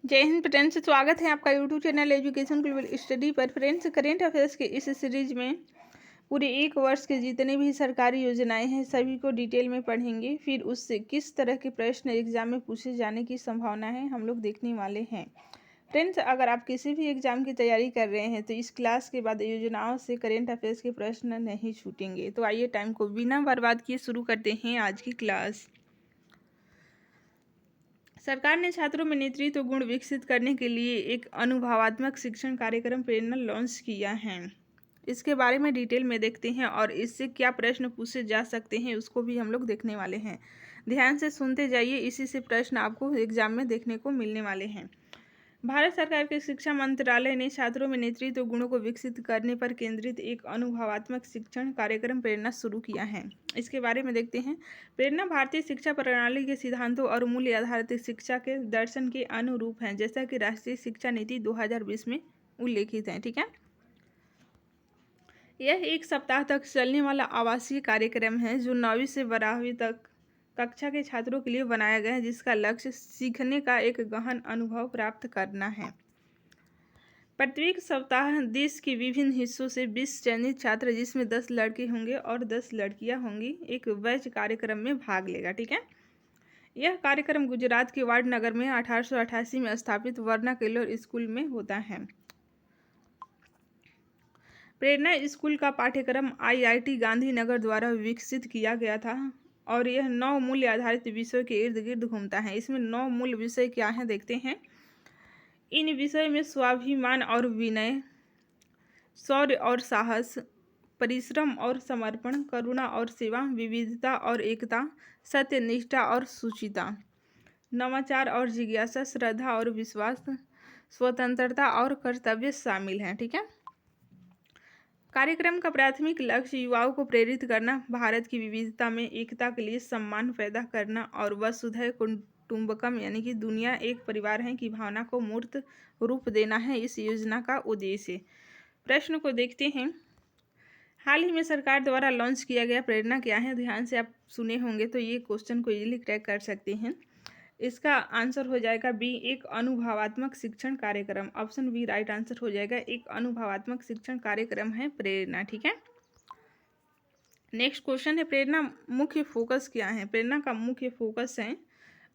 जय हिंद फ्रेंड्स, स्वागत है आपका YouTube channel education global study पर। फ्रेंड्स, करेंट अफेयर्स के इस सीरीज में पूरे एक वर्ष के जितने भी सरकारी योजनाएं हैं सभी को डिटेल में पढ़ेंगे। फिर उससे किस तरह के प्रश्न एग्जाम में पूछे जाने की संभावना है हम लोग देखने वाले हैं। फ्रेंड्स, अगर आप किसी भी एग्जाम की तैयारी कर रहे हैं तो इस क्लास के बाद योजनाओं से करेंट अफेयर्स के प्रश्न नहीं छूटेंगे। तो आइए टाइम को बिना बर्बाद किए शुरू करते हैं आज की क्लास। सरकार ने छात्रों में नेतृत्व गुण विकसित करने के लिए एक अनुभवात्मक शिक्षण कार्यक्रम प्रेरणा लॉन्च किया है। इसके बारे में डिटेल में देखते हैं और इससे क्या प्रश्न पूछे जा सकते हैं उसको भी हम लोग देखने वाले हैं। ध्यान से सुनते जाइए, इसी से प्रश्न आपको एग्जाम में देखने को मिलने वाले हैं। भारत सरकार के शिक्षा मंत्रालय ने छात्रों में नेतृत्व गुणों को विकसित करने पर केंद्रित एक अनुभवात्मक शिक्षण कार्यक्रम प्रेरणा शुरू किया है। इसके बारे में देखते हैं। प्रेरणा भारतीय शिक्षा प्रणाली के सिद्धांतों और मूल्य आधारित शिक्षा के दर्शन के अनुरूप है, जैसा कि राष्ट्रीय शिक्षा नीति 2020 में उल्लेखित है। ठीक है, यह एक सप्ताह तक चलने वाला आवासीय कार्यक्रम है जो 9वीं से 12वीं तक कक्षा के छात्रों के लिए बनाया गया है, जिसका लक्ष्य सीखने का एक गहन अनुभव प्राप्त करना है। प्रत्येक सप्ताह देश के विभिन्न हिस्सों से 20 चयनित छात्र, जिसमें 10 लड़के होंगे और 10 लड़कियां होंगी, एक बैच कार्यक्रम में भाग लेगा। ठीक है, यह कार्यक्रम गुजरात के वाडनगर में 1888 में स्थापित वर्नाक्युलर स्कूल में होता है। प्रेरणा स्कूल का पाठ्यक्रम IIT गांधीनगर द्वारा विकसित किया गया था और यह 9 मूल्य आधारित विषयों के इर्द गिर्द घूमता है। इसमें 9 मूल विषय क्या हैं देखते हैं। इन विषय में स्वाभिमान और विनय, शौर्य और साहस, परिश्रम और समर्पण, करुणा और सेवा, विविधता और एकता, सत्यनिष्ठा और शुचिता, नवाचार और जिज्ञासा, श्रद्धा और विश्वास, स्वतंत्रता और कर्तव्य शामिल हैं। ठीक है, कार्यक्रम का प्राथमिक लक्ष्य युवाओं को प्रेरित करना, भारत की विविधता में एकता के लिए सम्मान पैदा करना और वसुधैव कुटुंबकम यानी कि दुनिया एक परिवार है की भावना को मूर्त रूप देना है इस योजना का उद्देश्य। प्रश्न को देखते हैं। हाल ही में सरकार द्वारा लॉन्च किया गया प्रेरणा क्या है? ध्यान से आप सुने होंगे तो ये क्वेश्चन को इजीली क्रैक कर सकते हैं। इसका आंसर हो जाएगा बी, एक अनुभवात्मक शिक्षण कार्यक्रम। ऑप्शन बी राइट आंसर हो जाएगा। एक अनुभवात्मक शिक्षण कार्यक्रम है प्रेरणा। ठीक है, नेक्स्ट क्वेश्चन है, प्रेरणा मुख्य फोकस क्या है? प्रेरणा का मुख्य फोकस है,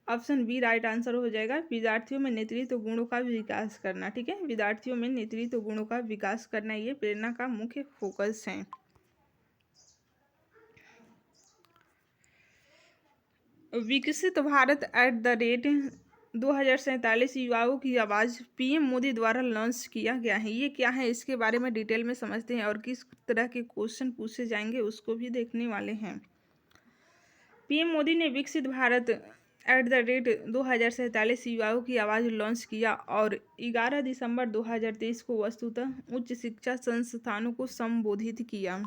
ऑप्शन बी राइट आंसर हो जाएगा, विद्यार्थियों में नेतृत्व गुणों का विकास करना। ठीक है, विद्यार्थियों में नेतृत्व गुणों का विकास करना ये प्रेरणा का मुख्य फोकस है। विकसित भारत @ 2047 युवाओं की आवाज़ PM मोदी द्वारा लॉन्च किया गया है। ये क्या है इसके बारे में डिटेल में समझते हैं और किस तरह के क्वेश्चन पूछे जाएंगे उसको भी देखने वाले हैं। PM मोदी ने विकसित भारत @ 2047 युवाओं की आवाज़ लॉन्च किया और 11 दिसंबर 2023 को वस्तुतः उच्च शिक्षा संस्थानों को संबोधित किया।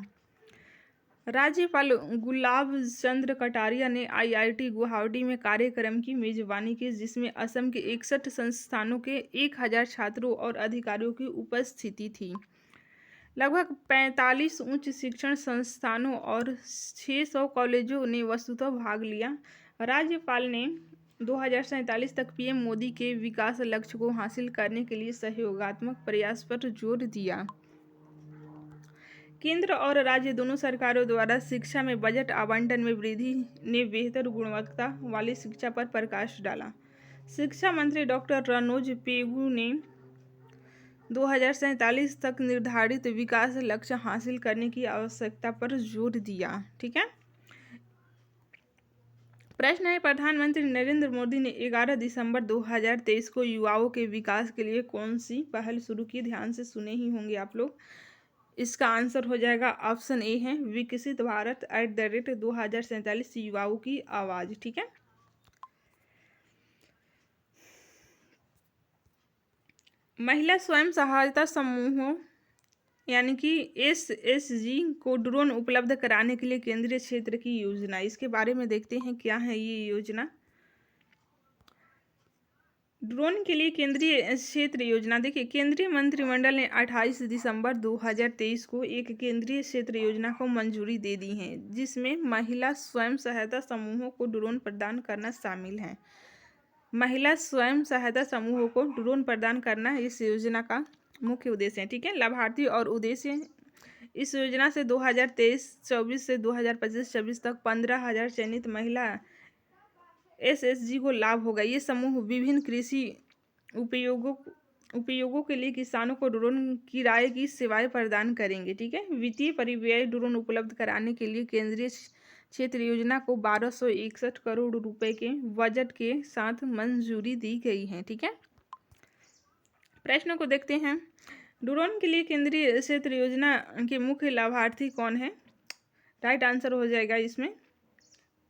राज्यपाल गुलाब चंद्र कटारिया ने IIT गुवाहाटी में कार्यक्रम की मेजबानी की, जिसमें असम के 61 संस्थानों के 1000 छात्रों और अधिकारियों की उपस्थिति थी। लगभग 45 उच्च शिक्षण संस्थानों और 600 कॉलेजों ने वस्तुतः भाग लिया। राज्यपाल ने 2047 तक PM मोदी के विकास लक्ष्य को हासिल करने के लिए सहयोगात्मक प्रयास पर जोर दिया। केंद्र और राज्य दोनों सरकारों द्वारा शिक्षा में बजट आवंटन में वृद्धि ने बेहतर गुणवत्ता वाली शिक्षा पर प्रकाश डाला। शिक्षा मंत्री डॉक्टर रणोज पेगू ने 2047 तक निर्धारित विकास लक्ष्य हासिल करने की आवश्यकता पर जोर दिया। ठीक है, प्रश्न है, प्रधानमंत्री नरेंद्र मोदी ने 11 दिसंबर 2023 को युवाओं के विकास के लिए कौन सी पहल शुरू की? ध्यान से सुने ही होंगे आप लोग। इसका आंसर हो जाएगा ऑप्शन ए है, विकसित भारत @ 2047 युवाओं की आवाज़। ठीक है, महिला स्वयं सहायता समूहों यानी कि SSG को ड्रोन उपलब्ध कराने के लिए केंद्रीय क्षेत्र की योजना, इसके बारे में देखते हैं क्या है ये योजना। ड्रोन के लिए केंद्रीय क्षेत्र योजना, देखिए केंद्रीय मंत्रिमंडल ने 28 दिसंबर 2023 को एक केंद्रीय क्षेत्र योजना को मंजूरी दे दी है, जिसमें महिला स्वयं सहायता समूहों को ड्रोन प्रदान करना शामिल है। महिला स्वयं सहायता समूहों को ड्रोन प्रदान करना इस योजना का मुख्य उद्देश्य है। ठीक है, लाभार्थी और उद्देश्य, इस योजना से 2023-24 से 2025-26 तक 15,000 चयनित महिला एसएचजी को लाभ होगा। ये समूह विभिन्न कृषि उपयोगों के लिए किसानों को ड्रोन किराए की सेवाएं प्रदान करेंगे। ठीक है, वित्तीय परिव्यय ड्रोन उपलब्ध कराने के लिए केंद्रीय क्षेत्र योजना को 1261 करोड़ रुपए के बजट के साथ मंजूरी दी गई है। ठीक है, प्रश्न को देखते हैं। ड्रोन के लिए केंद्रीय क्षेत्र योजना के मुख्य लाभार्थी कौन है? राइट आंसर हो जाएगा इसमें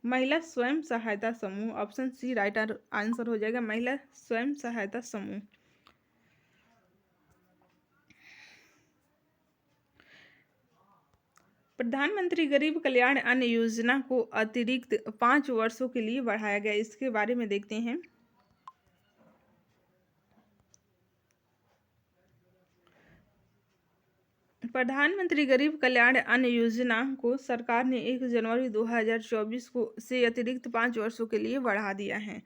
महिला स्वयं सहायता समूह। ऑप्शन सी राइट आंसर हो जाएगा, महिला स्वयं सहायता समूह। प्रधानमंत्री गरीब कल्याण अन्न योजना को अतिरिक्त 5 वर्षों के लिए बढ़ाया गया, इसके बारे में देखते हैं। प्रधानमंत्री गरीब कल्याण अन्न योजना को सरकार ने 1 जनवरी 2024 को से अतिरिक्त 5 वर्षों के लिए बढ़ा दिया है।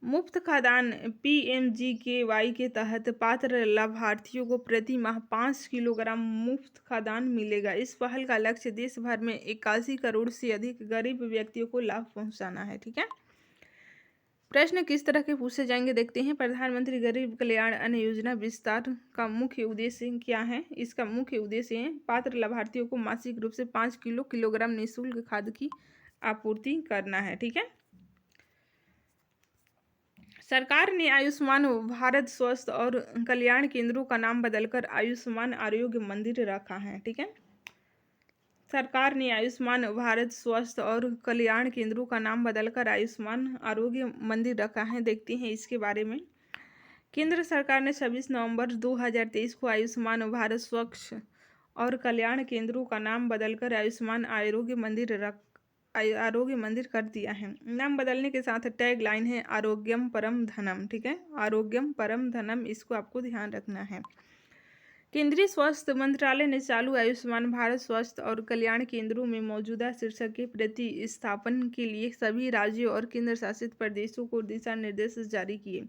मुफ्त खाद्यान्न PMGKY के तहत पात्र लाभार्थियों को प्रति माह 5 किलोग्राम मुफ्त खाद्यान्न मिलेगा। इस पहल का लक्ष्य देश भर में 81 करोड़ से अधिक गरीब व्यक्तियों को लाभ पहुंचाना है। ठीक है, प्रश्न किस तरह के पूछे जाएंगे देखते हैं। प्रधानमंत्री गरीब कल्याण अन्न योजना विस्तार का मुख्य उद्देश्य क्या है? इसका मुख्य उद्देश्य है पात्र लाभार्थियों को मासिक रूप से 5 किलोग्राम निःशुल्क खाद्य की आपूर्ति करना है। ठीक है, सरकार ने आयुष्मान भारत स्वास्थ्य और कल्याण केंद्रों का नाम बदलकर आयुष्मान आरोग्य मंदिर रखा है। ठीक है, सरकार ने आयुष्मान भारत स्वास्थ्य और कल्याण केंद्रों का नाम बदलकर आयुष्मान आरोग्य मंदिर रखा है। देखते हैं इसके बारे में। केंद्र सरकार ने 26 नवंबर 2023 को आयुष्मान भारत स्वास्थ्य और कल्याण केंद्रों का नाम बदलकर आयुष्मान आरोग्य मंदिर कर दिया है। नाम बदलने के साथ टैग लाइन है आरोग्यम परम धनम। ठीक है, आरोग्यम परम धनम, इसको आपको ध्यान रखना है। केंद्रीय स्वास्थ्य मंत्रालय ने चालू आयुष्मान भारत स्वास्थ्य और कल्याण केंद्रों में मौजूदा शीर्षक के प्रतिस्थापन के लिए सभी राज्यों और केंद्र शासित प्रदेशों को दिशा निर्देश जारी किए।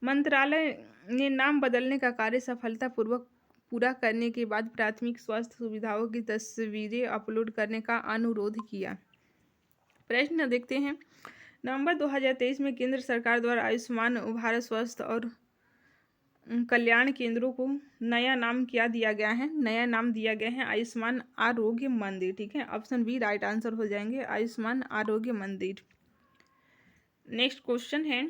मंत्रालय ने नाम बदलने का कार्य सफलतापूर्वक पूरा करने के बाद प्राथमिक स्वास्थ्य सुविधाओं की तस्वीरें अपलोड करने का अनुरोध किया। प्रश्न देखते हैं। नवंबर 2023 में केंद्र सरकार द्वारा आयुष्मान भारत स्वास्थ्य और कल्याण केंद्रों को नया नाम क्या दिया गया है? नया नाम दिया गया है आयुष्मान आरोग्य मंदिर। ठीक है, ऑप्शन बी राइट आंसर हो जाएंगे, आयुष्मान आरोग्य मंदिर। नेक्स्ट क्वेश्चन है,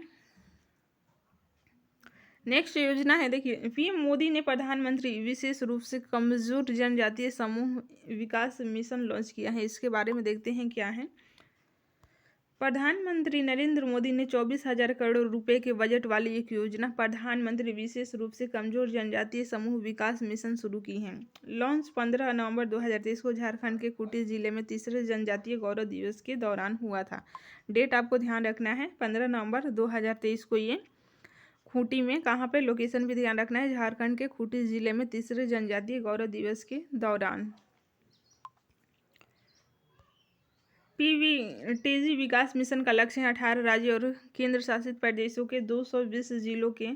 नेक्स्ट योजना है, देखिए पीएम मोदी ने प्रधानमंत्री विशेष रूप से कमजोर जनजातीय समूह विकास मिशन लॉन्च किया है। इसके बारे में देखते हैं क्या है। प्रधानमंत्री नरेंद्र मोदी ने 24,000 करोड़ रुपए के बजट वाली एक योजना प्रधानमंत्री विशेष रूप से कमजोर जनजातीय समूह विकास मिशन शुरू की है। लॉन्च 15 नवंबर 2023 को झारखंड के खूंटी जिले में तीसरे जनजातीय गौरव दिवस के दौरान हुआ था। डेट आपको ध्यान रखना है, 15 नवंबर 2023 को ये खूंटी में, कहाँ पे लोकेशन भी ध्यान रखना है, झारखंड के खूंटी जिले में तीसरे जनजातीय गौरव दिवस के दौरान। पीवीटीजी विकास मिशन का लक्ष्य है 18 राज्य और केंद्र शासित प्रदेशों के 220 जिलों के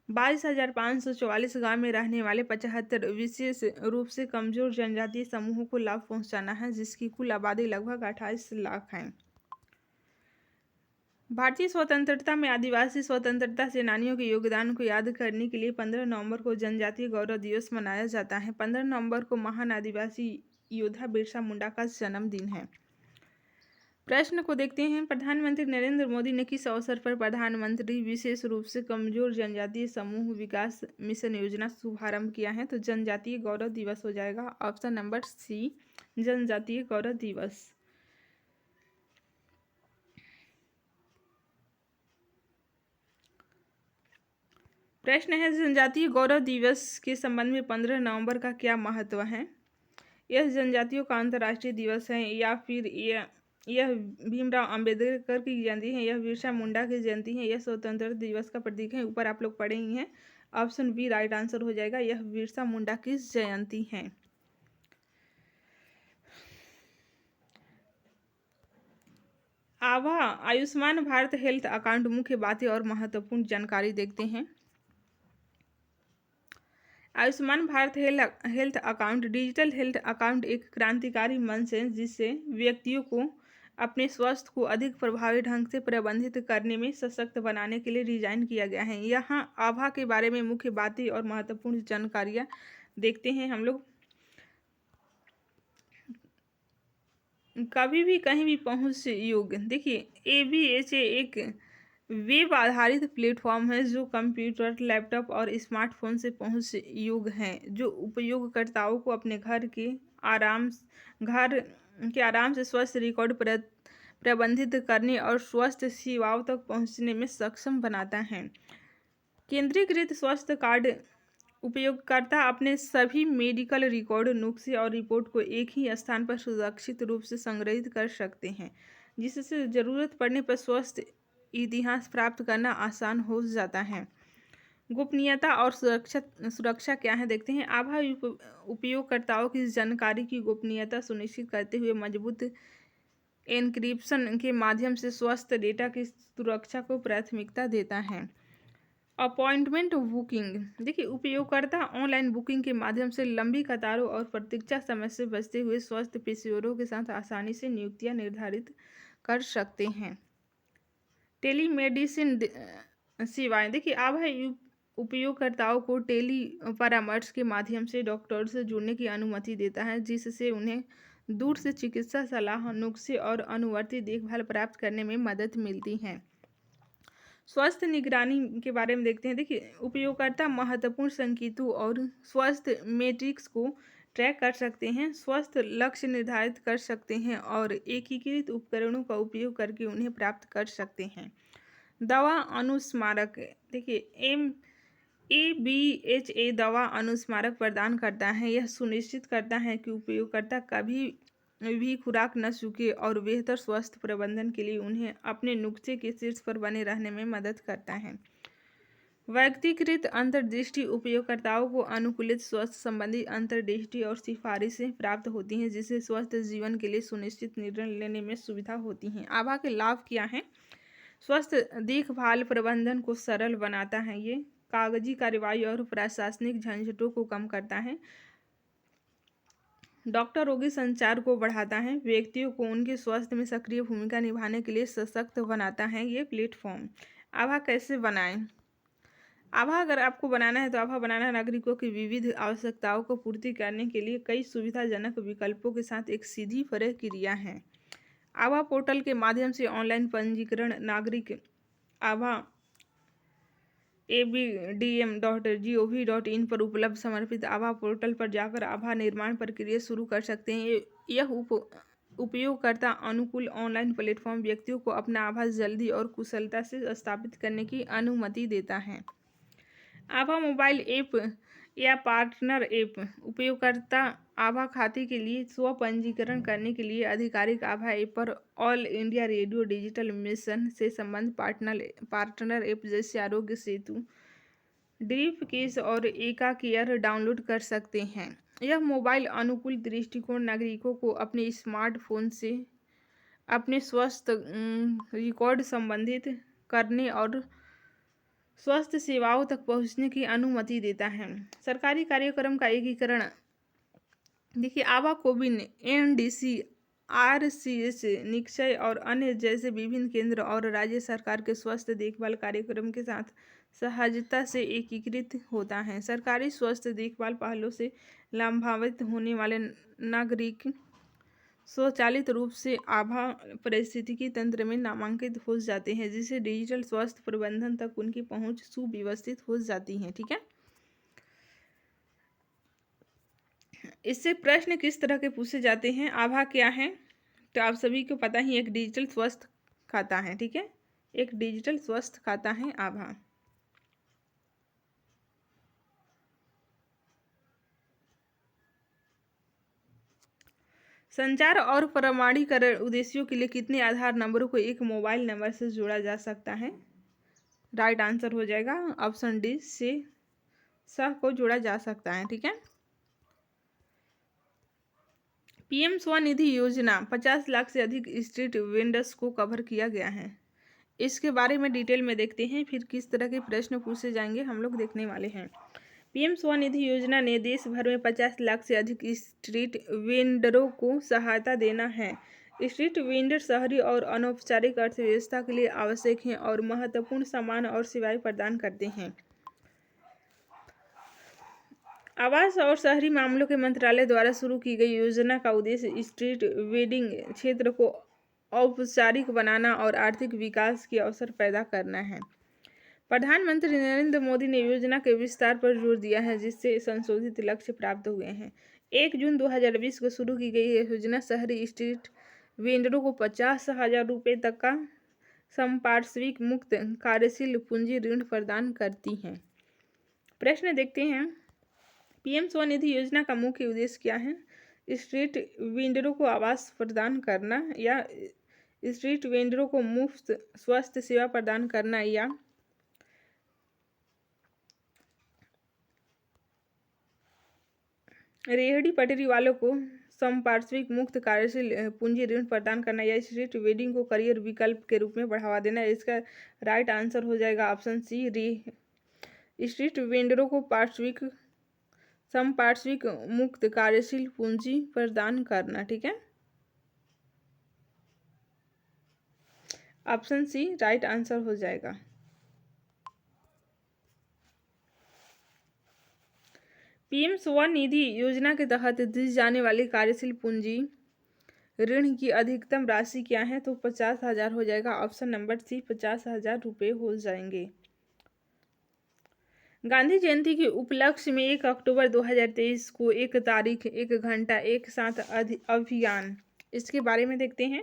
22,544 गाँव में रहने वाले 75 विशेष रूप से कमजोर जनजातीय समूहों को लाभ पहुंचाना है, जिसकी कुल आबादी लगभग 28 लाख है। भारतीय स्वतंत्रता में आदिवासी स्वतंत्रता सेनानियों के योगदान को याद करने के लिए 15 नवंबर को जनजातीय गौरव दिवस मनाया जाता है। 15 नवंबर को महान आदिवासी योद्धा बिरसा मुंडा का जन्मदिन है। प्रश्न को देखते हैं। प्रधानमंत्री नरेंद्र मोदी ने किस अवसर पर प्रधानमंत्री विशेष रूप से कमजोर जनजातीय समूह विकास मिशन योजना शुभारंभ किया है? तो जनजातीय गौरव दिवस हो जाएगा, ऑप्शन नंबर सी जनजातीय गौरव दिवस। प्रश्न है जनजातीय गौरव दिवस के संबंध में 15 नवंबर का क्या महत्व है? यह जनजातियों का अंतर्राष्ट्रीय दिवस है, या फिर यह भीमराव अंबेडकर की जयंती है, यह बिरसा मुंडा की जयंती है, यह स्वतंत्रता दिवस का प्रतीक है? ऊपर आप लोग पढ़े ही हैं, ऑप्शन बी राइट आंसर हो जाएगा, यह बिरसा मुंडा की जयंती है। आभा आयुष्मान भारत हेल्थ अकाउंट मुख्य बातें और महत्वपूर्ण जानकारी देखते हैं। Ayushman Bharat health account digital health account एक क्रांतिकारी मंच है जिससे व्यक्तियों को अपने स्वास्थ्य को अधिक प्रभावी ढंग से प्रबंधित करने में सशक्त बनाने के लिए डिजाइन किया गया है। यहाँ आभा के बारे में मुख्य बातें और महत्वपूर्ण जानकारियाँ देखते हैं हम लोग। कभी भी कहीं भी पहुंच योग। देखिए ABHA एक वेब आधारित प्लेटफॉर्म है जो कंप्यूटर, लैपटॉप और स्मार्टफोन से पहुंच योग है, जो उपयोगकर्ताओं को अपने घर के आराम से स्वास्थ्य रिकॉर्ड प्रबंधित करने और स्वास्थ्य सेवाओं तक पहुंचने में सक्षम बनाता है। केंद्रीकृत स्वास्थ्य कार्ड उपयोगकर्ता अपने सभी मेडिकल रिकॉर्ड, नुस्खे और रिपोर्ट को एक ही स्थान पर सुरक्षित रूप से संग्रहित कर सकते हैं, जिससे ज़रूरत पड़ने पर स्वास्थ्य इतिहास प्राप्त करना आसान हो जाता है। गोपनीयता और सुरक्षा क्या है देखते हैं। आभा उपयोगकर्ताओं की जानकारी की गोपनीयता सुनिश्चित करते हुए मजबूत एन्क्रिप्शन के माध्यम से स्वास्थ्य डेटा की सुरक्षा को प्राथमिकता देता है। Appointment booking. देखिए उपयोगकर्ता ऑनलाइन बुकिंग के माध्यम से लंबी कतारों और प्रतीक्षा समय से बचते हुए स्वास्थ्य पेशेवरों के साथ आसानी से नियुक्तियां निर्धारित कर सकते हैं। टेलीमेडिसिन सेवाएं। देखिए आभा उपयोगकर्ताओं को टेली परामर्श के माध्यम से डॉक्टर से जुड़ने की अनुमति देता है, जिससे उन्हें दूर से चिकित्सा सलाह, नुस्खे और अनुवर्ती देखभाल प्राप्त करने में मदद मिलती है। स्वास्थ्य निगरानी के बारे में देखते हैं। देखिए उपयोगकर्ता महत्वपूर्ण संकेतों और स्वास्थ्य मेट्रिक्स को ट्रैक कर सकते हैं, स्वास्थ्य लक्ष्य निर्धारित कर सकते हैं और एकीकृत उपकरणों का उपयोग करके उन्हें प्राप्त कर सकते हैं। दवा अनुस्मारक। देखिए ABHA दवा अनुस्मारक प्रदान करता है। यह सुनिश्चित करता है कि उपयोगकर्ता कभी भी खुराक न चूके और बेहतर स्वास्थ्य प्रबंधन के लिए उन्हें अपने नुस्खे के शीर्ष पर बने रहने में मदद करता है। व्यक्तिगत अंतर्दृष्टि। उपयोगकर्ताओं को अनुकूलित स्वास्थ्य संबंधी अंतर्दृष्टि और सिफारिशें प्राप्त होती हैं, जिससे स्वस्थ जीवन के लिए सुनिश्चित निर्णय लेने में सुविधा होती है। आभा के लाभ क्या हैं। स्वास्थ्य देखभाल प्रबंधन को सरल बनाता है। ये कागजी कार्रवाई और प्रशासनिक झंझटों को कम करता है। डॉक्टर रोगी संचार को बढ़ाता है। व्यक्तियों को उनके स्वास्थ्य में सक्रिय भूमिका निभाने के लिए सशक्त बनाता है ये प्लेटफॉर्म। आभा कैसे बनाएं। आभा अगर आपको बनाना है तो आभा बनाना नागरिकों की विविध आवश्यकताओं को पूर्ति करने के लिए कई सुविधाजनक विकल्पों के साथ एक सीधी प्रक्रिया है। आभा पोर्टल के माध्यम से ऑनलाइन पंजीकरण। नागरिक आभा abdm.gov.in पर उपलब्ध समर्पित आभा पोर्टल पर जाकर आभा निर्माण प्रक्रिया शुरू कर सकते हैं। यह उपयोगकर्ता अनुकूल ऑनलाइन प्लेटफॉर्म व्यक्तियों को अपना आभा जल्दी और कुशलता से स्थापित करने की अनुमति देता है। आभा मोबाइल ऐप या पार्टनर ऐप। उपयोगकर्ता आभा खाते के लिए स्व पंजीकरण करने के लिए आधिकारिक आभा ऐप पर all India radio digital mission से संबंध पार्टनर ऐप जैसे आरोग्य सेतु, ड्रीप केस और एका केयर डाउनलोड कर सकते हैं। यह मोबाइल अनुकूल दृष्टिकोण नागरिकों को अपने स्मार्टफोन से अपने स्वास्थ्य रिकॉर्ड संबंधित करने और स्वास्थ्य सेवाओं तक पहुंचने की अनुमति देता है। सरकारी कार्यक्रम का एकीकरण। देखिए आभा कोविन, NDC, RCS, निक्षय और अन्य जैसे विभिन्न केंद्र और राज्य सरकार के स्वास्थ्य देखभाल कार्यक्रम के साथ सहजता से एकीकृत होता है। सरकारी स्वास्थ्य देखभाल पहलों से लाभान्वित होने वाले नागरिक स्वचालित रूप से आभा पारिस्थितिकी तंत्र में नामांकित हो जाते हैं, जिससे डिजिटल स्वास्थ्य प्रबंधन तक उनकी पहुंच सुव्यवस्थित हो जाती है। ठीक है, इससे प्रश्न किस तरह के पूछे जाते हैं। आभा क्या है, तो आप सभी को पता ही एक डिजिटल स्वास्थ्य खाता है। ठीक है, एक डिजिटल स्वास्थ्य खाता है आभा। संचार और प्रमाणीकरण उद्देश्यों के लिए कितने आधार नंबरों को एक मोबाइल नंबर से जोड़ा जा सकता है। राइट आंसर हो जाएगा ऑप्शन डी से 6 को जोड़ा जा सकता है। ठीक है, पीएम स्वनिधि योजना 50 लाख से अधिक स्ट्रीट वेंडर्स को कवर किया गया है। इसके बारे में डिटेल में देखते हैं, फिर किस तरह के प्रश्न पूछे जाएंगे हम लोग देखने वाले हैं। पीएम स्वनिधि योजना ने देश भर में 50 लाख से अधिक स्ट्रीट वेंडरों को सहायता देना है। स्ट्रीट वेंडर शहरी और अनौपचारिक अर्थव्यवस्था के लिए आवश्यक हैं और महत्वपूर्ण सामान और सेवाएं प्रदान करते हैं। आवास और शहरी मामलों के मंत्रालय द्वारा शुरू की गई योजना का उद्देश्य स्ट्रीट वेंडिंग क्षेत्र को औपचारिक बनाना और आर्थिक विकास के अवसर पैदा करना है। प्रधानमंत्री नरेंद्र मोदी ने योजना के विस्तार पर जोर दिया है, जिससे संशोधित लक्ष्य प्राप्त हुए हैं। 1 जून 2020 को शुरू की गई यह योजना शहरी स्ट्रीट वेंडरों को 50,000 रुपये तक का संपार्श्विक मुक्त कार्यशील पूंजी ऋण प्रदान करती है। प्रश्न देखते हैं, पीएम स्वनिधि योजना का मुख्य उद्देश्य क्या है? स्ट्रीट वेंडरों को आवास प्रदान करना, या स्ट्रीट वेंडरों को मुफ्त स्वास्थ्य सेवा प्रदान करना, या रेहड़ी पटरी वालों को संपार्श्विक मुक्त कार्यशील पूंजी ऋण प्रदान करना, या स्ट्रीट वेंडिंग को करियर विकल्प के रूप में बढ़ावा देना। इसका राइट आंसर हो जाएगा ऑप्शन सी, स्ट्रीट वेंडरों को संपार्श्विक मुक्त कार्यशील पूंजी प्रदान करना। ठीक है, ऑप्शन सी राइट आंसर हो जाएगा। पीएम स्वनिधि योजना के तहत दी जाने वाली कार्यशील पूंजी ऋण की अधिकतम राशि क्या है? तो 50,000 हो जाएगा। ऑप्शन नंबर सी 50,000 रुपये हो जाएंगे। गांधी जयंती के उपलक्ष्य में 1 अक्टूबर 2023 को 1 तारीख 1 घंटा 1 साथ अभियान, इसके बारे में देखते हैं।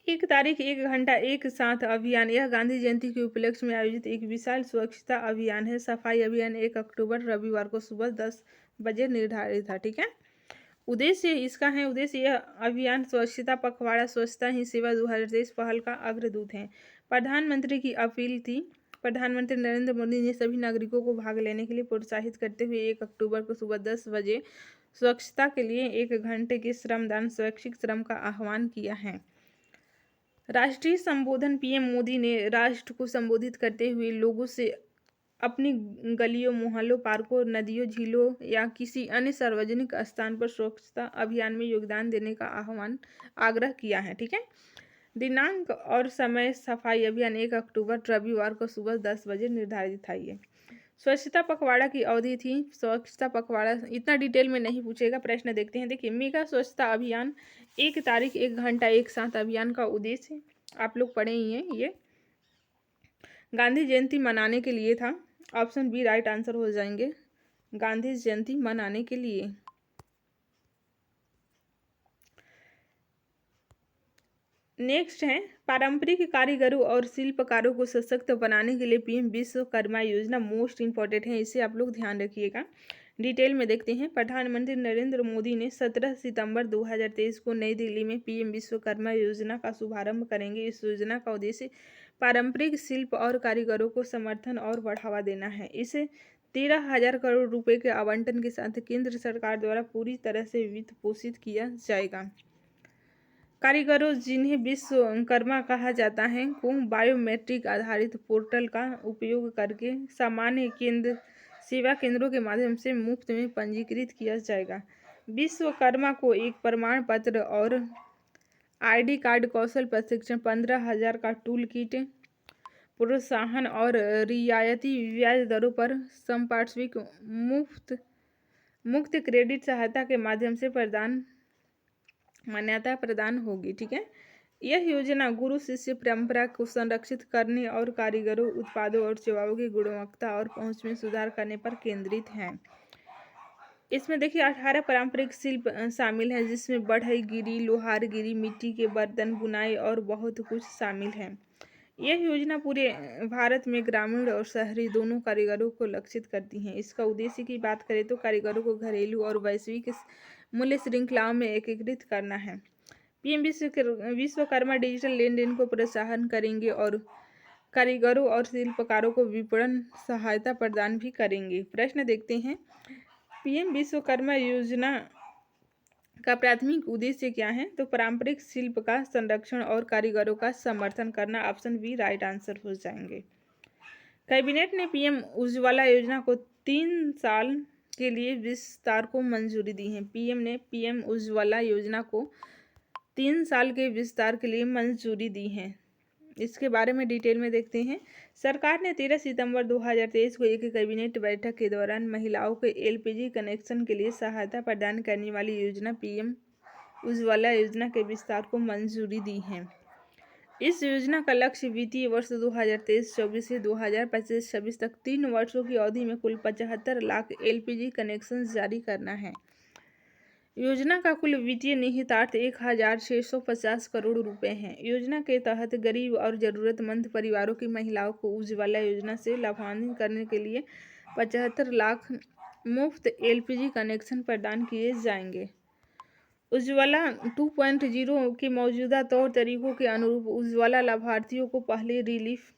1 तारीख 1 घंटा 1 साथ अभियान यह गांधी जयंती के उपलक्ष्य में आयोजित एक विशाल स्वच्छता अभियान है। सफाई अभियान 1 अक्टूबर रविवार को सुबह 10 बजे निर्धारित था। ठीक है, उद्देश्य इसका है, उद्देश्य यह अभियान स्वच्छता पखवाड़ा स्वच्छता ही सेवा 2023 पहल का अग्रदूत है। प्रधानमंत्री की अपील थी। प्रधानमंत्री नरेंद्र मोदी ने सभी नागरिकों को भाग लेने के लिए प्रोत्साहित करते हुए 1 अक्टूबर को सुबह 10 बजे स्वच्छता के लिए 1 घंटे के श्रमदान स्वैच्छिक श्रम का आह्वान किया है। राष्ट्रीय संबोधन पीएम मोदी ने राष्ट्र को संबोधित करते हुए लोगों से अपनी गलियों, मोहल्लों, पार्कों, नदियों, झीलों या किसी अन्य सार्वजनिक स्थान पर स्वच्छता अभियान में योगदान देने का आग्रह किया है। ठीक है, दिनांक और समय सफाई अभियान 1 अक्टूबर रविवार को सुबह 10 बजे निर्धारित था। ये स्वच्छता पखवाड़ा की अवधि थी। स्वच्छता पखवाड़ा इतना डिटेल में नहीं पूछेगा। प्रश्न देखते हैं। देखिए, मेगा स्वच्छता अभियान 1 तारीख 1 घंटा 1 साथ अभियान का उद्देश्य आप लोग पढ़े ही हैं, ये गांधी जयंती मनाने के लिए था। ऑप्शन बी राइट आंसर हो जाएंगे, गांधी जयंती मनाने के लिए। नेक्स्ट है, पारंपरिक कारीगरों और शिल्पकारों को सशक्त बनाने के लिए पीएम विश्वकर्मा योजना मोस्ट इंपॉर्टेंट है। इसे आप लोग ध्यान रखिएगा। डिटेल में देखते हैं। प्रधानमंत्री नरेंद्र मोदी ने 17 सितंबर 2023 को नई दिल्ली में पीएम विश्वकर्मा योजना का शुभारंभ करेंगे। इस योजना का उद्देश्य पारंपरिक शिल्प और कारीगरों को समर्थन और बढ़ावा देना है। इसे 13,000 करोड़ रुपए के आवंटन के साथ केंद्र सरकार द्वारा पूरी तरह से वित्त पोषित किया जाएगा। कारीगरों, जिन्हें विश्वकर्मा कहा जाता है, को बायोमेट्रिक आधारित पोर्टल का उपयोग करके सामान्य सेवा केंद्रों के माध्यम से मुफ्त में पंजीकृत किया जाएगा। विश्वकर्मा को एक प्रमाण पत्र और आईडी कार्ड, कौशल प्रशिक्षण, 15,000 का टूल किट, प्रोत्साहन और रियायती ब्याज दरों पर संपार्श्विक मुफ्त क्रेडिट सहायता के माध्यम से मान्यता प्रदान होगी। ठीक है, यह योजना गुरु शिष्य परंपरा को संरक्षित करने और कारीगरों, उत्पादों और सेवाओं की गुणवत्ता और पहुंच में सुधार करने पर केंद्रित है। इसमें देखिए 18 पारंपरिक शिल्प शामिल हैं, जिसमें बढ़ईगिरी, लोहारगिरी, मिट्टी के बर्तन, बुनाई और बहुत कुछ शामिल है। यह योजना पूरे भारत में ग्रामीण और शहरी दोनों कारीगरों को लक्षित करती है। इसका उद्देश्य की बात करें तो कारीगरों को घरेलू और वैश्विक मूल्य श्रृंखलाओं में एकीकृत करना है। पीएम विश्वकर्मा डिजिटल लेन देन को प्रोत्साहन करेंगे और कारीगरों और शिल्पकारों को विपणन सहायता प्रदान भी करेंगे। प्रश्न देखते हैं। पीएम विश्वकर्मा योजना का प्राथमिक उद्देश्य क्या है? तो पारंपरिक शिल्प का संरक्षण और कारीगरों का समर्थन करना। ऑप्शन बी राइट आंसर हो जाएंगे। कैबिनेट ने पीएम उज्ज्वला योजना को 3 साल के लिए विस्तार को मंजूरी दी है। पीएम ने पीएम उज्ज्वला योजना को 3 साल के विस्तार के लिए मंजूरी दी है। इसके बारे में डिटेल में देखते हैं। सरकार ने 13 सितंबर 2023 को एक कैबिनेट बैठक के दौरान महिलाओं के एलपीजी कनेक्शन के लिए सहायता प्रदान करने वाली योजना पीएम उज्ज्वला योजना के विस्तार को मंजूरी दी है। इस योजना का लक्ष्य वित्तीय वर्ष 2023-24 से 2025-26 तक 3 वर्षों की अवधि में कुल 75 लाख एलपीजी कनेक्शन जारी करना है। योजना का कुल वित्तीय निहितार्थ 1,650 करोड़ रुपए है। योजना के तहत गरीब और जरूरतमंद परिवारों की महिलाओं को उज्ज्वला योजना से लाभान्वित करने के लिए 75 लाख मुफ्त एलपीजी कनेक्शन प्रदान किए जाएंगे। उज्ज्वला 2.0 के मौजूदा तौर तरीकों के अनुरूप उज्ज्वला लाभार्थियों को पहले रिलीफ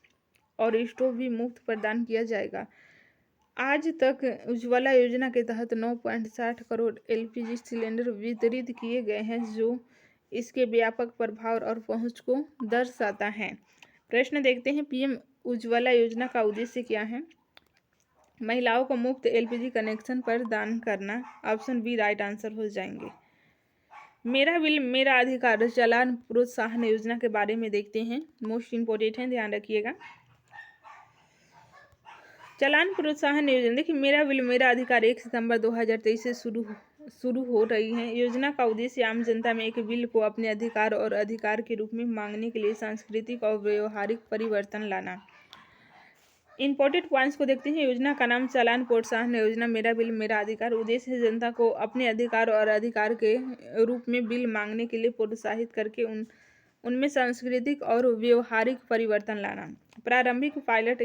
और स्टोव भी मुफ्त प्रदान किया जाएगा। आज तक उज्ज्वला योजना के तहत 9.60 करोड़ एलपीजी सिलेंडर वितरित किए गए हैं, जो इसके व्यापक प्रभाव और पहुंच को दर्शाता है। प्रश्न देखते हैं, पीएम उज्ज्वला योजना का उद्देश्य क्या है? महिलाओं को मुफ्त एलपीजी कनेक्शन प्रदान करना। ऑप्शन बी राइट आंसर हो जाएंगे। मेरा बिल मेरा अधिकार चालान प्रोत्साहन योजना के बारे में देखते हैं। मोस्ट इम्पोर्टेंट है, ध्यान रखिएगा। चालान प्रोत्साहन योजना, देखिए मेरा बिल मेरा अधिकार 1 सितंबर 2023 से शुरू हो रही है। योजना का उद्देश्य आम जनता में एक बिल को अपने अधिकार और अधिकार के रूप में मांगने के लिए सांस्कृतिक और व्यवहारिक परिवर्तन लाना। इंपॉर्टेंट पॉइंट्स को देखते हैं। योजना का नाम चालान प्रोत्साहन योजना मेरा बिल मेरा अधिकार। उद्देश्य है जनता को अपने अधिकार और अधिकार के रूप में बिल मांगने के लिए प्रोत्साहित करके उनमें सांस्कृतिक और व्यवहारिक परिवर्तन लाना। प्रारंभिक पायलट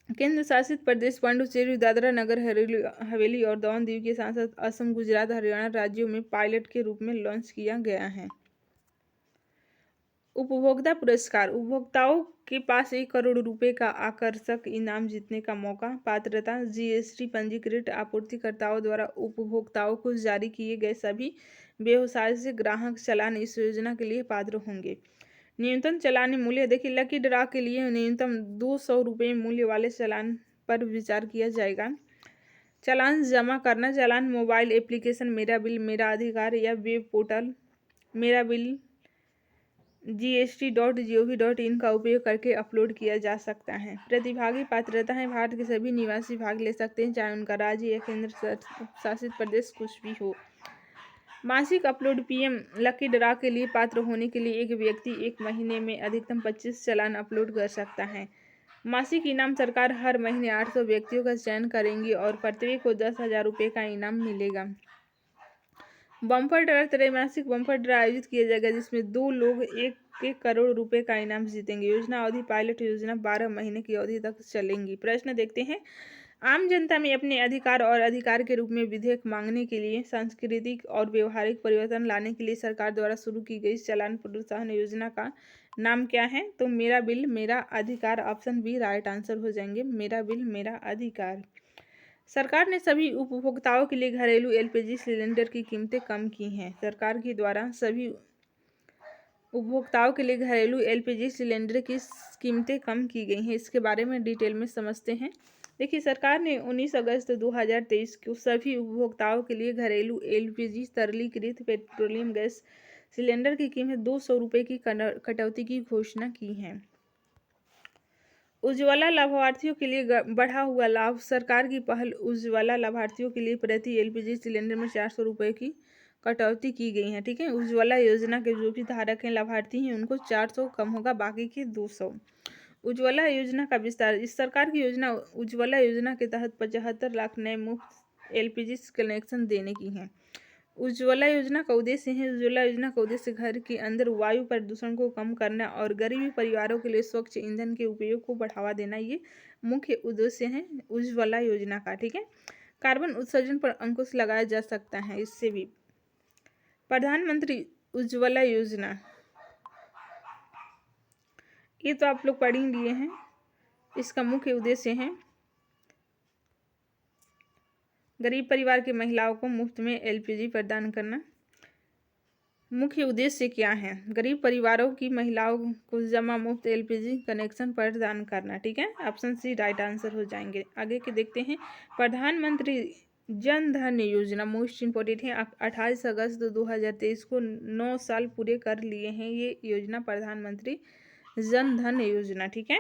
केंद्र शासित प्रदेश पुडुचेरी, दादरा नगर हवेली और दमन दीव के साथ साथ असम, गुजरात, हरियाणा राज्यों में पायलट के रूप में लॉन्च किया गया है। उपभोक्ता पुरस्कार, उपभोक्ताओं के पास 1 करोड़ रुपए का आकर्षक इनाम जीतने का मौका। पात्रता, जीएसटी पंजीकृत आपूर्तिकर्ताओं द्वारा उपभोक्ताओं को जारी किए गए सभी व्यवसाय से ग्राहक चालान इस योजना के लिए पात्र होंगे। न्यूनतम चालानी मूल्य, देखिए लकी ड्रा के लिए न्यूनतम 200 रुपये मूल्य वाले चालान पर विचार किया जाएगा। चालान जमा करना, चालान मोबाइल एप्लीकेशन मेरा बिल मेरा अधिकार या वेब पोर्टल मेरा बिल gst.gov.in का उपयोग करके अपलोड किया जा सकता है। प्रतिभागी पात्रता है, भारत के सभी निवासी भाग ले सकते हैं, चाहे उनका राज्य या केंद्र शासित प्रदेश कुछ भी हो। मासिक अपलोड, पीएम लकी ड्रा के लिए पात्र होने के लिए एक व्यक्ति 1 महीने में अधिकतम 25 चालान अपलोड कर सकता है। मासिक इनाम, सरकार हर महीने 800 व्यक्तियों का चयन करेंगी और प्रत्येक को 10,000 रुपये का इनाम मिलेगा। बम्पर ड्रा, त्रैमासिक बम्पर ड्रा आयोजित किया जाएगा जिसमें 2 लोग 1 करोड़ रुपए का इनाम जीतेंगे। योजना अवधि, पायलट योजना 12 महीने की अवधि तक चलेंगी। प्रश्न देखते हैं, आम जनता में अपने अधिकार और अधिकार के रूप में विधेयक मांगने के लिए सांस्कृतिक और व्यवहारिक परिवर्तन लाने के लिए सरकार द्वारा शुरू की गई चालान प्रोत्साहन योजना का नाम क्या है? तो मेरा बिल मेरा अधिकार। ऑप्शन बी राइट आंसर हो जाएंगे, मेरा बिल मेरा अधिकार। सरकार ने सभी उपभोक्ताओं के लिए घरेलू एलपीजी सिलेंडर की कीमतें कम की हैं। सरकार के द्वारा सभी उपभोक्ताओं के लिए घरेलू एलपीजी सिलेंडर की कीमतें कम की गई हैं। इसके बारे में डिटेल में समझते हैं। देखिए, सरकार ने 19 अगस्त 2023 को सभी उपभोक्ताओं के लिए घरेलू एलपीजी तरलीकृत पेट्रोलियम गैस सिलेंडर की कीमत 200 रुपये की कटौती की घोषणा की है। उज्ज्वला लाभार्थियों के लिए बढ़ा हुआ लाभ, सरकार की पहल उज्ज्वला लाभार्थियों के लिए प्रति एलपीजी सिलेंडर में 400 रुपये की कटौती की गई है। ठीक है, उज्ज्वला योजना के जो भी धारक हैं, लाभार्थी हैं, उनको 400 कम होगा, बाकी के 200। उज्ज्वला योजना का विस्तार, इस सरकार की योजना उज्ज्वला योजना के तहत 75 लाख नए मुफ्त एलपीजी कनेक्शन देने की है। उज्ज्वला योजना का उद्देश्य है, उज्ज्वला योजना का उद्देश्य घर के अंदर वायु प्रदूषण को कम करना और गरीबी परिवारों के लिए स्वच्छ ईंधन के उपयोग को बढ़ावा देना। ये मुख्य उद्देश्य है उज्ज्वला योजना का। ठीक है, कार्बन उत्सर्जन पर अंकुश लगाया जा सकता है इससे भी। प्रधानमंत्री उज्ज्वला योजना, ये तो आप लोग पढ़ ही लिए हैं। इसका मुख्य उद्देश्य है गरीब परिवार की महिलाओं को मुफ्त में एलपीजी प्रदान करना। मुख्य उद्देश्य क्या है? गरीब परिवारों की महिलाओं को जमा मुफ्त एलपीजी कनेक्शन प्रदान करना। ठीक है, ऑप्शन सी राइट आंसर हो जाएंगे। आगे के देखते हैं। प्रधानमंत्री जन धन योजना मोस्ट इम्पोर्टेंट है। 28 अगस्त 2023 को 9 साल पूरे कर लिए हैं ये योजना, प्रधानमंत्री जन धन योजना। ठीक है,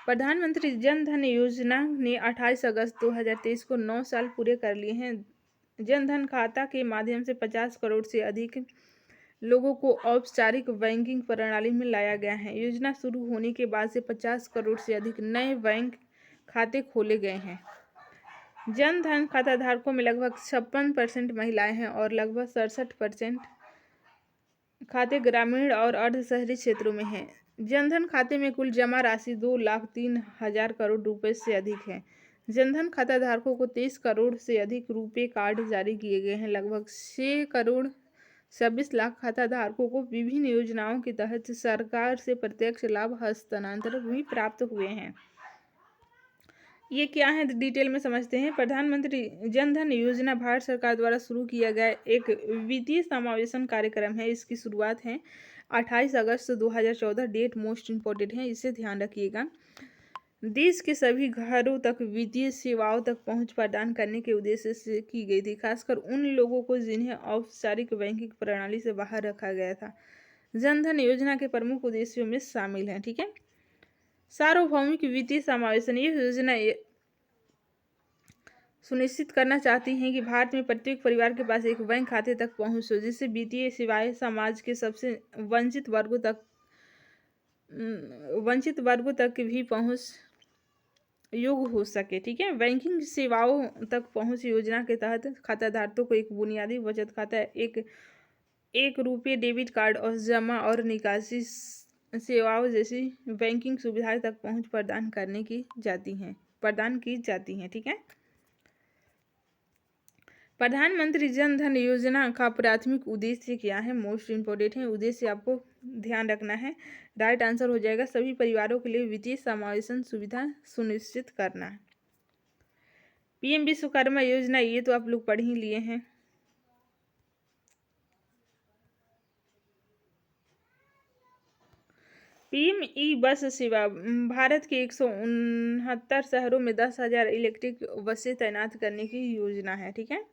प्रधानमंत्री जन धन योजना ने 28 अगस्त 2023 को 9 साल पूरे कर लिए हैं। जन धन खाता के माध्यम से 50 करोड़ से अधिक लोगों को औपचारिक बैंकिंग प्रणाली में लाया गया है। योजना शुरू होने के बाद से 50 करोड़ से अधिक नए बैंक खाते खोले गए हैं। जन धन खाता धारकों में लगभग 56% महिलाएं हैं और लगभग 67% खाते ग्रामीण और अर्ध शहरी क्षेत्रों में हैं। जनधन खाते में कुल जमा राशि 2,03,000 करोड़ रुपए से अधिक है। जनधन खाता धारकों को 23 करोड़ से अधिक रुपए कार्ड जारी किए गए हैं। लगभग 6 करोड़ 26 लाख खाता धारकों को विभिन्न योजनाओं के तहत सरकार से प्रत्यक्ष लाभ हस्तांतरण भी प्राप्त हुए हैं। ये क्या है, डिटेल में समझते हैं। प्रधानमंत्री जन धन योजना भारत सरकार द्वारा शुरू किया गया एक वित्तीय समावेशन कार्यक्रम है। इसकी शुरुआत है 28 अगस्त 2014। डेट मोस्ट इम्पोर्टेंट है, इसे ध्यान रखिएगा। देश के सभी घरों तक वित्तीय सेवाओं तक पहुंच प्रदान करने के उद्देश्य से की गई थी, खासकर उन लोगों को जिन्हें औपचारिक बैंकिंग प्रणाली से बाहर रखा गया था। जन धन योजना के प्रमुख उद्देश्यों में शामिल हैं। ठीक है, सार्वभौमिक वित्तीय समावेशन। ये योजना सुनिश्चित करना चाहती हैं कि भारत में प्रत्येक परिवार के पास एक बैंक खाते तक पहुंच हो, जिससे वित्तीय सेवाएं समाज के सबसे वंचित वर्गों तक भी पहुंच योग्य हो सके। ठीक है, बैंकिंग सेवाओं तक पहुंच योजना के तहत खाताधारकों को एक बुनियादी बचत खाता, एक रुपये डेबिट कार्ड और जमा और निकासी सेवाओं जैसी बैंकिंग सुविधाएं तक पहुंच प्रदान की जाती हैं। ठीक है, प्रधानमंत्री जन धन योजना का प्राथमिक उद्देश्य क्या है? मोस्ट इम्पोर्टेंट है, उद्देश्य आपको ध्यान रखना है। राइट आंसर हो जाएगा सभी परिवारों के लिए वित्तीय समावेशन सुविधा सुनिश्चित करना। पीएम विश्वकर्मा योजना, ये तो आप लोग पढ़ ही लिए हैं। पीएम ई बस सेवा भारत के 169 शहरों में 10,000 इलेक्ट्रिक बसें तैनात करने की योजना है। ठीक है,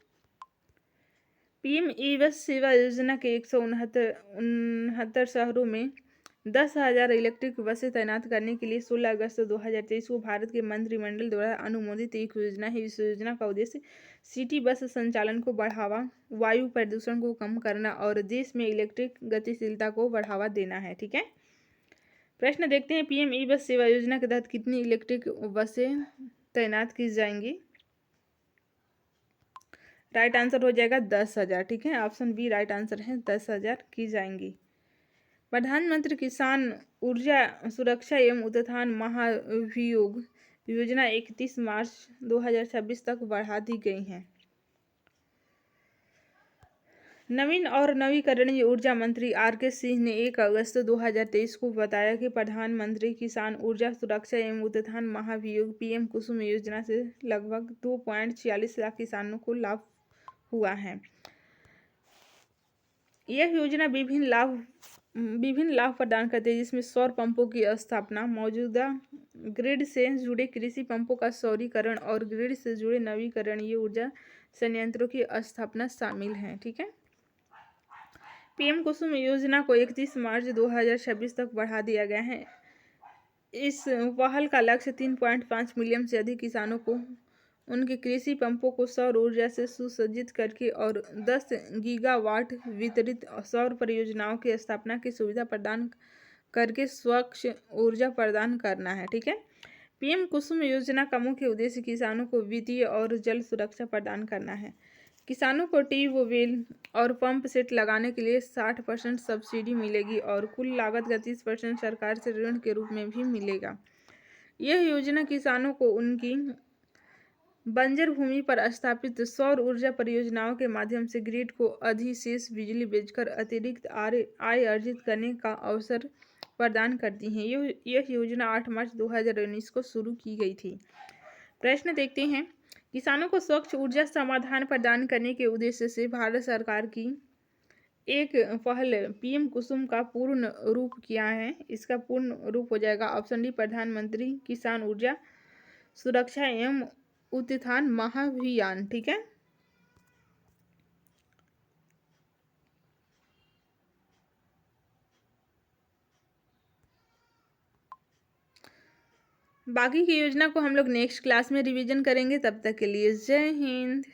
पीएम ई बस सेवा योजना के 169 शहरों में 10,000 इलेक्ट्रिक बसें तैनात करने के लिए 16 अगस्त 2023 को भारत के मंत्रिमंडल द्वारा अनुमोदित एक योजना है। इस योजना का उद्देश्य सिटी बस संचालन को बढ़ावा, वायु प्रदूषण को कम करना और देश में इलेक्ट्रिक गतिशीलता को बढ़ावा देना है। ठीक है, प्रश्न देखते हैं। पीएम ई बस सेवा योजना के तहत कितनी इलेक्ट्रिक बसें तैनात की जाएंगी? राइट आंसर हो जाएगा 10,000। ठीक है, ऑप्शन बी राइट आंसर है, 10,000 की जाएंगी। प्रधानमंत्री किसान ऊर्जा सुरक्षा एवं उत्थान महाभियोग योजना 31 मार्च 2026 तक बढ़ा दी गई है। नवीन और नवीकरणीय ऊर्जा मंत्री आर.के. सिंह ने 1 अगस्त 2023 को बताया कि प्रधानमंत्री किसान ऊर्जा सुरक्षा एवं उत्थान महाभियोग पीएम कुसुम योजना से लगभग 2.46 लाख किसानों को लाभ हुआ है। यह योजना विभिन्न लाभ प्रदान करती है, जिसमें सौर पंपों की स्थापना, मौजूदा ग्रिड से जुड़े कृषि पंपों का सौरीकरण और ग्रिड से जुड़े नवीकरणीय ऊर्जा संयंत्रों की स्थापना शामिल है। ठीक है, पीएम कुसुम योजना को 31 मार्च 2026 तक बढ़ा दिया गया है। इस पहल का लक्ष्य 3.5 मिलियन से अधिक किसानों को उनके कृषि पंपों को सौर ऊर्जा से सुसज्जित करके और 10 गीगावाट वितरित सौर परियोजनाओं की स्थापना की सुविधा प्रदान करके स्वच्छ ऊर्जा प्रदान करना है। ठीक है, पीएम कुसुम योजना का मुख्य उद्देश्य किसानों को वित्तीय और जल सुरक्षा प्रदान करना है। किसानों को ट्यूबवेल और पंप सेट लगाने के लिए 60% सब्सिडी मिलेगी और कुल लागत का 30% सरकार से ऋण के रूप में भी मिलेगा। यह योजना किसानों को उनकी बंजर भूमि पर स्थापित सौर ऊर्जा परियोजनाओं के माध्यम से ग्रिड को अधिशेष बिजली बेचकर अतिरिक्त आय अर्जित करने का अवसर प्रदान करती हैं। यह योजना 8 मार्च 2019 को शुरू की गई थी। प्रश्न देखते हैं। किसानों को स्वच्छ ऊर्जा समाधान प्रदान करने के उद्देश्य से भारत सरकार की एक पहल पीएम कुसुम का पूर्ण रूप क्या है? इसका पूर्ण रूप हो जाएगा ऑप्शन डी प्रधानमंत्री किसान ऊर्जा सुरक्षा एवं उत्थान महाभियान। ठीक है। बाकी की योजना को हम लोग नेक्स्ट क्लास में रिवीजन करेंगे। तब तक के लिए जय हिंद।